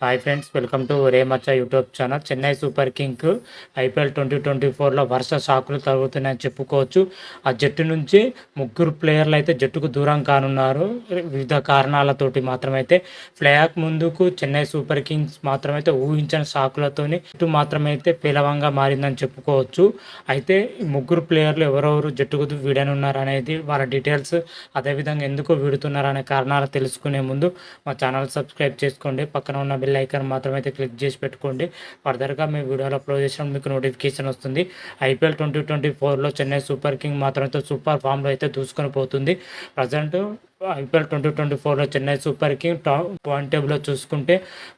Hi friends, welcome to ఒరే మచ్చా YouTube channel. Chennai super king IPL 2024లో వరుస షాకులు తగులుతున్నాయని చెప్పుకోవచ్చు. ఆ జట్టు నుంచి ముగ్గురు ప్లేయర్లు అయితే జట్టుకు దూరం కానున్నారు. వివిధ కారణాలతోటి మాత్రమైతే ప్లే ఆఫ్ ముందుకు చెన్నై సూపర్ కింగ్స్ మాత్రమైతే ఊహించిన షాకులతోని జట్టు మాత్రమైతే పేలవంగా మారిందని చెప్పుకోవచ్చు. అయితే ఈ ముగ్గురు ప్లేయర్లు ఎవరెవరు జట్టుకు వీడనున్నారు అనేది, వాళ్ళ డీటెయిల్స్, అదేవిధంగా ఎందుకు వీడుతున్నారు అనే కారణాలు తెలుసుకునే ముందు మా ఛానల్ సబ్స్క్రైబ్ చేసుకోండి. పక్కన ఉన్న బెల్ ఐకాన్ మాత్రమైతే క్లిక్ చేసి పెట్టుకోండి. ఫర్దర్గా మీ వీడియోలో అప్లోడ్ చేసినప్పుడు మీకు నోటిఫికేషన్ వస్తుంది. ఐపీఎల్ 2024లో చెన్నై సూపర్ కింగ్ మాత్రమైతే సూపర్ ఫామ్లో అయితే దూసుకొని పోతుంది. ప్రజెంట్ ఐపీఎల్ 2024లో చెన్నై సూపర్ కింగ్ పాయింట్ టేబుల్లో చూసుకుంటే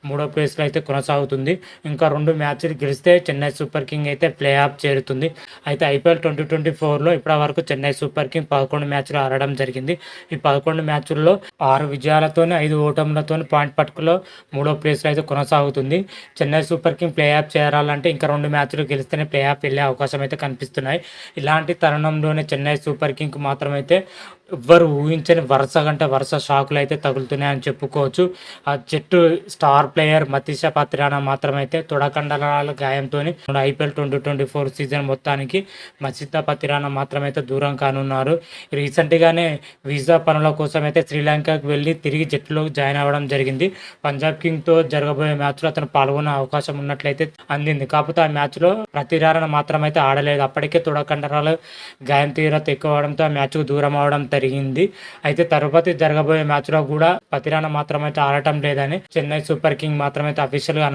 3వ ప్లేస్లో అయితే కొనసాగుతుంది. ఇంకా 2 మ్యాచ్లు గెలిస్తే చెన్నై సూపర్ కింగ్ అయితే ప్లే ఆఫ్ చేరుతుంది. అయితే ఐపీఎల్ 2024లో ఇప్పటి వరకు చెన్నై సూపర్ కింగ్ 11 మ్యాచ్లు ఆడడం జరిగింది. ఈ 11 మ్యాచ్ల్లో 6 విజయాలతోనే 5 ఓటములతో పాయింట్ పట్టుకులో 3వ ప్లేస్లో అయితే కొనసాగుతుంది. Chennai super king play off చేరాలంటే ఇంకా 2 మ్యాచ్లు గెలిస్తేనే ప్లే ఆఫ్ వెళ్ళే అవకాశం అయితే కనిపిస్తున్నాయి. ఇలాంటి తరుణంలోనే చెన్నై సూపర్ కింగ్ మాత్రమైతే ఎవ్వరు ఊహించని వరుస షాకులు అయితే తగులుతున్నాయని చెప్పుకోవచ్చు. ఆ జట్టు స్టార్ ప్లేయర్ మతీష పత్రానా మాత్రమైతే తొడకండరాల గాయంతో ఐపీఎల్ 2024 సీజన్ మొత్తానికి మతీష పత్రానా మాత్రమైతే దూరం కానున్నారు. రీసెంట్గానే వీసా పనుల కోసం అయితే శ్రీలంకకు వెళ్ళి తిరిగి జట్టులో జాయిన్ అవ్వడం జరిగింది. పంజాబ్ కింగ్తో జరగబోయే మ్యాచ్లో అతను పాల్గొనే అవకాశం ఉన్నట్లయితే అందింది. కాకపోతే ఆ మ్యాచ్లో ప్రతిరారణ మాత్రమైతే ఆడలేదు. అప్పటికే తొడకండరాలు గాయం తీవ్రత ఎక్కువ అవడంతో ఆ మ్యాచ్కు దూరం అవడం జరిగింది. అయితే తరువాత జరగబోయే మ్యాచ్లో కూడా పతిరాణ మాత్రమైతే ఆడటం లేదని చెన్నై సూపర్ కింగ్ మాత్రమైతే అఫీషియల్గా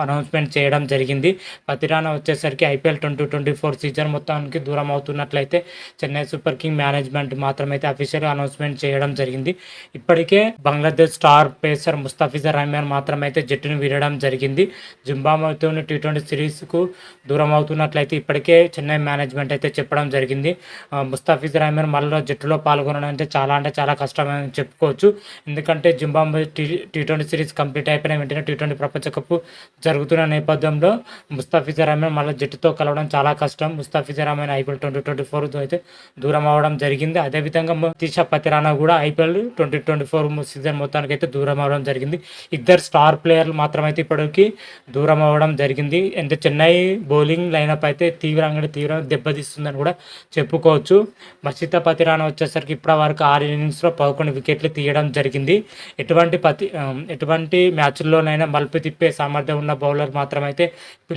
అనౌన్స్మెంట్ చేయడం జరిగింది. పతిరాణ వచ్చేసరికి ఐపీఎల్ 2024 సీజన్ మొత్తానికి దూరం అవుతున్నట్లయితే చెన్నై సూపర్ కింగ్ మేనేజ్మెంట్ మాత్రమైతే అఫీషియల్గా అనౌన్స్మెంట్ చేయడం జరిగింది. ఇప్పటికే బంగ్లాదేశ్ స్టార్ పేసర్ ముస్తఫిజర్ రహమాన్ మాత్రమైతే జట్టును వీడడం జరిగింది. జింబాబ్వేతో T20 సిరీస్కు దూరం అవుతున్నట్లయితే ఇప్పటికే చెన్నై మేనేజ్మెంట్ అయితే చెప్పడం జరిగింది. ముస్తఫిజర్ రహమాన్ మళ్ళీ జట్టులో పాల్గొనడం అంటే చాలా కష్టమని చెప్పుకోవచ్చు. ఎందుకంటే జింబాబ్వే T20 సిరీస్ కంప్లీట్ అయిపోయిన వెంటనే T20 ప్రపంచ కప్ జరుగుతున్న నేపథ్యంలో ముస్తఫిజర్ రహమాన్ మళ్ళీ జట్టుతో కలవడం చాలా కష్టం. ముస్తఫిజర్ రహమాన్ ఐపీఎల్ 2024 అయితే దూరం అవ్వడం జరిగింది. అదేవిధంగా మతీష పతిరానా కూడా ఐపీఎల్ 2024 సీజన్ మొత్తానికి అయితే దూరం అవ్వడం జరిగింది. ఇద్దరు స్టార్ ప్లేయర్లు మాత్రమైతే ఇప్పటికి దూరం అవ్వడం జరిగింది. అంటే చెన్నై బౌలింగ్ లైనప్ అయితే తీవ్రంగా దెబ్బతీస్తుందని కూడా చెప్పుకోవచ్చు. మతీష పతిరానా వచ్చేసరికి ఇప్పటి వరకు 6 ఇన్నింగ్స్లో 11 వికెట్లు తీయడం జరిగింది. ఎటువంటి మ్యాచ్ల్లోనైనా మలుపు తిప్పే సామర్థ్యం ఉన్న బౌలర్ మాత్రమైతే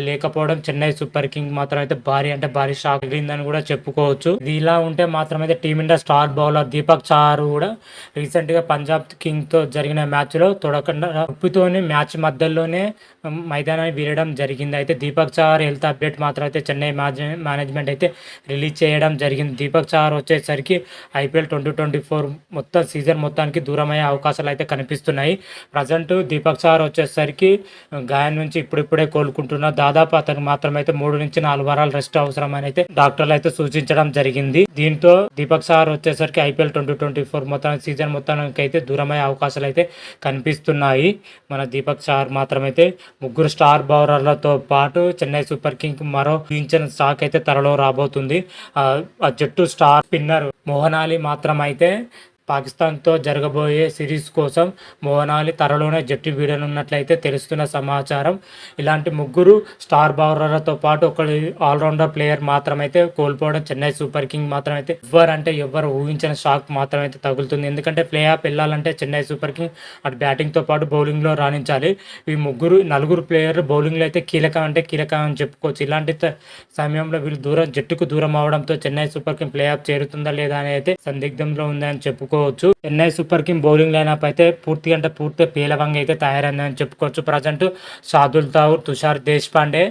లేకపోవడం చెన్నై సూపర్ కింగ్ మాత్రమైతే భారీ షాక్ తగిలిందని కూడా చెప్పుకోవచ్చు. ఇది ఇలా ఉంటే మాత్రమైతే team India star bowler Deepak Chahar కూడా రీసెంట్గా పంజాబ్ కింగ్తో జరిగిన మ్యాచ్లో తొడకండ నొప్పితోని మ్యాచ్ మధ్యలోనే మైదానాన్ని వీరడం జరిగింది. అయితే దీపక్ చాహర్ హెల్త్ అప్డేట్ మాత్రం అయితే చెన్నై మేనేజ్మెంట్ అయితే రిలీజ్ చేయడం జరిగింది. దీపక్ చాహర్ వచ్చేసరికి ఐపీఎల్ 2024 మొత్తం సీజన్ మొత్తానికి దూరమయ్యే అవకాశాలు అయితే కనిపిస్తున్నాయి. ప్రజెంట్ దీపక్ చాహర్ వచ్చేసరికి గాయం నుంచి ఇప్పుడిప్పుడే కోలుకుంటున్నారు. దాదాపు అతనికి మాత్రమైతే 3 నుంచి 4 వారాలు రెస్ట్ అవసరమని అయితే డాక్టర్లు అయితే సూచించడం జరిగింది. దీంతో దీపక్ చాహర్ వచ్చేసరికి ఐపీఎల్ 2024 మొత్తానికి సీజన్ మొత్తానికి అయితే దూరమయ్యే అవకాశాలు అయితే కనిపిస్తున్నాయి. మన దీపక్ చాహర్ మాత్రమైతే ముగ్గురు స్టార్ బౌలర్లతో పాటు చెన్నై సూపర్ కింగ్ మరో ఊహించిన స్టాక్ అయితే త్వరలో రాబోతుంది. ఆ జట్టు స్టార్ స్పిన్నర్ మోహన్ అలీ మాత్రమైతే పాకిస్తాన్తో జరగబోయే సిరీస్ కోసం మోహన్ అలీ త్వరలోనే జట్టు వీడనున్నట్లయితే తెలుస్తున్న సమాచారం. ఇలాంటి ముగ్గురు స్టార్ బౌలర్లతో పాటు ఒక ఆల్రౌండర్ ప్లేయర్ మాత్రమైతే కోల్పోవడం చెన్నై సూపర్ కింగ్ మాత్రమైతే ఎవరు ఊహించిన షాక్ మాత్రమైతే తగులుతుంది. ఎందుకంటే ప్లే ఆఫ్ వెళ్ళాలంటే చెన్నై సూపర్ కింగ్ అటు బ్యాటింగ్తో పాటు బౌలింగ్లో రాణించాలి. ఈ నలుగురు ప్లేయర్లు బౌలింగ్లో అయితే కీలకం అని చెప్పుకోవచ్చు. ఇలాంటి సమయంలో వీళ్ళు జట్టుకు దూరం అవడంతో Chennai super king play off చేరుతుందా లేదా అని అయితే సందిగ్ధంలో ఉందని చెప్పుకోవచ్చు. Chennai super king bowling lineup అయితే పూర్తి పేలవంగా అయితే తయారైందని చెప్పుకోవచ్చు. ప్రజెంట్ షార్దుల్ ఠాకూర్, తుషార్ దేశపాండే,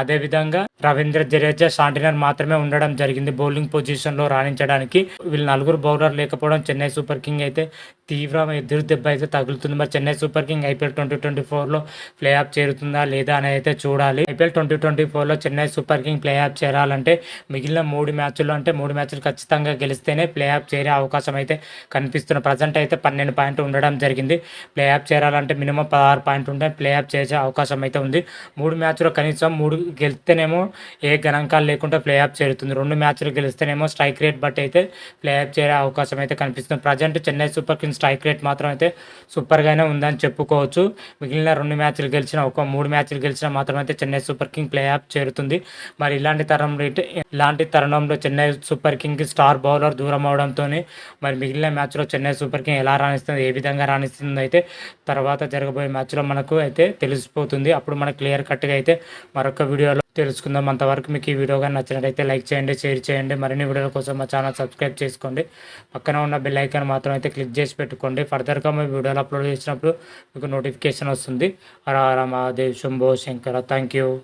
అదేవిధంగా రవీంద్ర జడేజా, శాంటినర్ మాత్రమే ఉండడం జరిగింది బౌలింగ్ పొజిషన్లో రాణించడానికి. వీళ్ళు నలుగురు బౌలర్ లేకపోవడం చెన్నై సూపర్ కింగ్ అయితే తీవ్రమైన ఎదురు దెబ్బ అయితే తగులుతుంది. మరి చెన్నై సూపర్ కింగ్ ఐపీఎల్ 2024లో ప్లే ఆఫ్ చేరుతుందా లేదా అని అయితే చూడాలి. ఐపీఎల్ 2024లో Chennai super king play off చేరాలంటే మిగిలిన 3 మ్యాచ్లు ఖచ్చితంగా గెలిస్తేనే ప్లే ఆఫ్ చేరే అవకాశం అయితే కనిపిస్తున్న. ప్రజెంట్ అయితే 12 పాయింట్లు ఉండడం జరిగింది. ప్లే ఆఫ్ చేరాలంటే మినిమం 16 పాయింట్లు ఉంటే ప్లే ఆఫ్ చేసే అవకాశం అయితే ఉంది. 3 మ్యాచ్లో కనీసం 3 గెలిస్తేనేమో ఏ గణాంకాలు లేకుండా ప్లే ఆఫ్ చేరుతుంది. 2 మ్యాచ్లు గెలిస్తేనేమో స్ట్రైక్ రేట్ బట్టి అయితే ప్లే ఆఫ్ చేరే అవకాశం అయితే కనిపిస్తుంది. Present Chennai super Kings strike rate మాత్రం అయితే సూపర్గానే ఉందని చెప్పుకోవచ్చు. మిగిలిన 2 మ్యాచ్లు గెలిచిన 3 మ్యాచ్లు గెలిచినా మాత్రం అయితే Chennai super king play of చేరుతుంది. మరి ఇలాంటి తరుణంలో Chennai super king star bowler దూరం అవడంతో మరి మిగిలిన మ్యాచ్లో చెన్నై సూపర్ కింగ్ ఎలా రాణిస్తుంది, ఏ విధంగా రాణిస్తుంది అయితే తర్వాత జరగబోయే మ్యాచ్లో మనకు అయితే తెలిసిపోతుంది. అప్పుడు మనకు క్లియర్ కట్గా అయితే మరొక వీడియోలో తెలుసుకుందాం. అంతవరకు మీకు ఈ వీడియో కానీ నచ్చినట్టయితే లైక్ చేయండి, షేర్ చేయండి. మరిన్ని వీడియోల కోసం మా ఛానల్ సబ్స్క్రైబ్ చేసుకోండి. పక్కన ఉన్న బెల్ ఐకాన్ మాత్రం అయితే క్లిక్ చేసి పెట్టుకోండి. ఫర్దర్గా మీ వీడియోలు అప్లోడ్ చేసినప్పుడు మీకు నోటిఫికేషన్ వస్తుంది. హర హర మహాదేవ్, శంభో శంకర. Thank you.